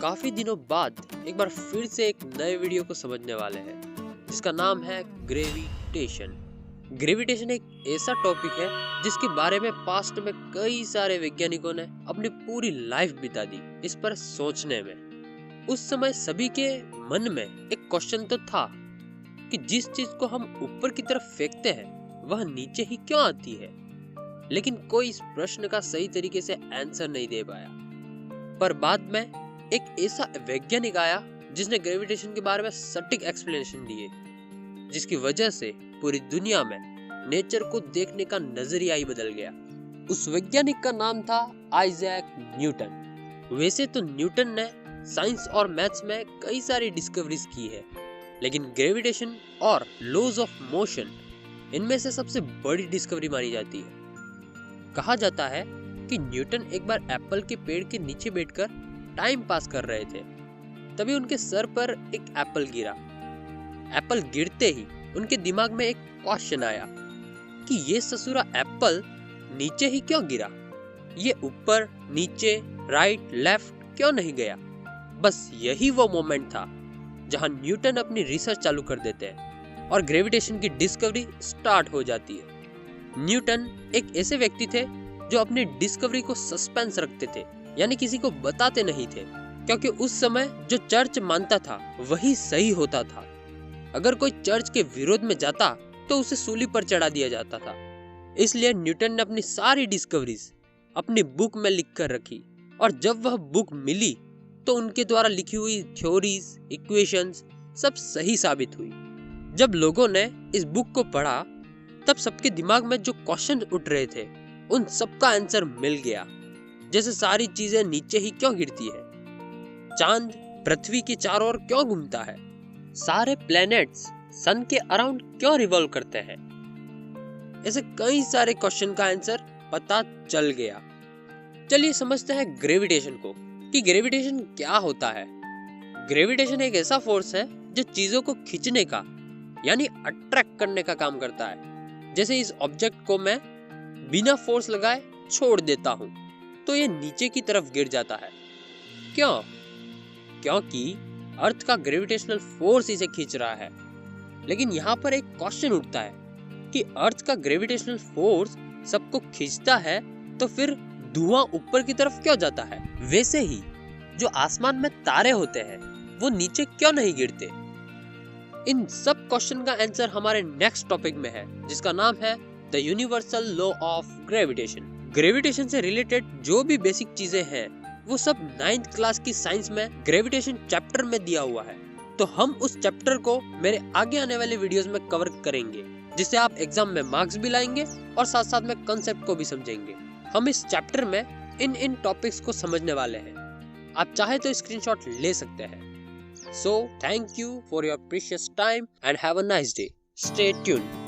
काफी दिनों बाद एक बार फिर से एक नए वीडियो को समझने वाले हैं जिसका नाम है ग्रेविटेशन। ग्रेविटेशन एक ऐसा टॉपिक है जिसके बारे में पास्ट में कई सारे वैज्ञानिकों ने अपनी पूरी लाइफ बिता दी इस पर सोचने में। उस समय सभी के मन में एक क्वेश्चन तो था कि जिस चीज को हम ऊपर की तरफ फेंकते हैं वह नीचे ही क्यों आती है, लेकिन कोई इस प्रश्न का सही तरीके से आंसर नहीं दे पाया। पर बाद में एक ऐसा वैज्ञानिक आया जिसने ग्रेविटेशन के बारे में सटीक एक्सप्लेनेशन दिए, जिसकी वजह से पूरी दुनिया में नेचर को देखने का नजरिया ही बदल गया। उस वैज्ञानिक का नाम था आइजैक न्यूटन। वैसे तो न्यूटन ने साइंस और मैथ्स में कई सारी डिस्कवरीज की है, लेकिन ग्रेविटेशन और लॉज ऑफ मोशन इनमें से सबसे बड़ी डिस्कवरी मानी जाती है। कहा जाता है कि न्यूटन एक बार एप्पल के पेड़ के नीचे बैठकर टाइम पास कर रहे थे, तभी उनके सर पर एक एप्पल गिरा। एप्पल गिरते ही उनके दिमाग में एक क्वेश्चन आया कि ये ससुरा एप्पल नीचे ही क्यों गिरा, ये ऊपर नीचे राइट लेफ्ट क्यों नहीं गया। बस यही वो मोमेंट था जहां न्यूटन अपनी रिसर्च चालू कर देते हैं और ग्रेविटेशन की डिस्कवरी स्टार्ट हो जाती है। न्यूटन एक ऐसे व्यक्ति थे जो अपनी डिस्कवरी को सस्पेंस रखते थे, यानी किसी को बताते नहीं थे, क्योंकि उस समय जो चर्च मानता था वही सही होता था। अगर कोई चर्च के विरोध में जाता तो उसे सूली पर चढ़ा दिया जाता था। इसलिए न्यूटन ने अपनी सारी डिस्कवरीज अपनी बुक में लिख कर रखी, और जब वह बुक मिली तो उनके द्वारा लिखी हुई थ्योरीज, इक्वेशंस सब सही साबित हुई। जब लोगों ने इस बुक को पढ़ा तब सबके दिमाग में जो क्वेश्चन उठ रहे थे उन सबका आंसर मिल गया। जैसे सारी चीजें नीचे ही क्यों गिरती है, चांद पृथ्वी के चारों ओर क्यों घूमता है, सारे प्लैनेट्स सन के अराउंड क्यों रिवॉल्व करते हैं। ऐसे कई सारे क्वेश्चन का आंसर पता चल गया। चलिए समझते हैं ग्रेविटेशन को, कि ग्रेविटेशन क्या होता है। ग्रेविटेशन एक ऐसा फोर्स है जो चीजों को खींचने का यानी अट्रैक्ट करने का काम करता है। जैसे इस ऑब्जेक्ट को मैं बिना फोर्स लगाए छोड़ देता हूँ तो ये नीचे की तरफ गिर जाता है। क्यों? क्योंकि अर्थ का ग्रेविटेशनल फोर्स इसे खींच रहा है। लेकिन यहाँ पर एक क्वेश्चन उठता है कि अर्थ का ग्रेविटेशनल फोर्स सबको खींचता है तो फिर धुआं ऊपर की तरफ क्यों जाता है। वैसे ही जो आसमान में तारे होते हैं वो नीचे क्यों नहीं गिरते। इन सब क्वेश्चन का आंसर हमारे नेक्स्ट टॉपिक में है, जिसका नाम है the universal law of gravitation. Gravitation से रिलेटेड जो भी बेसिक चीजें हैं वो सब 9th क्लास की साइंस में ग्रेविटेशन चैप्टर में दिया हुआ है। तो हम उस चैप्टर को मेरे आगे आने वाले वीडियोस में कवर करेंगे, जिससे आप एग्जाम में मार्क्स भी लाएंगे और साथ साथ में कंसेप्ट को भी समझेंगे। हम इस चैप्टर में इन टॉपिक्स को समझने वाले हैं। आप चाहे तो स्क्रीनशॉट ले सकते हैं। So thank you for your precious time and have a nice day. Stay tuned.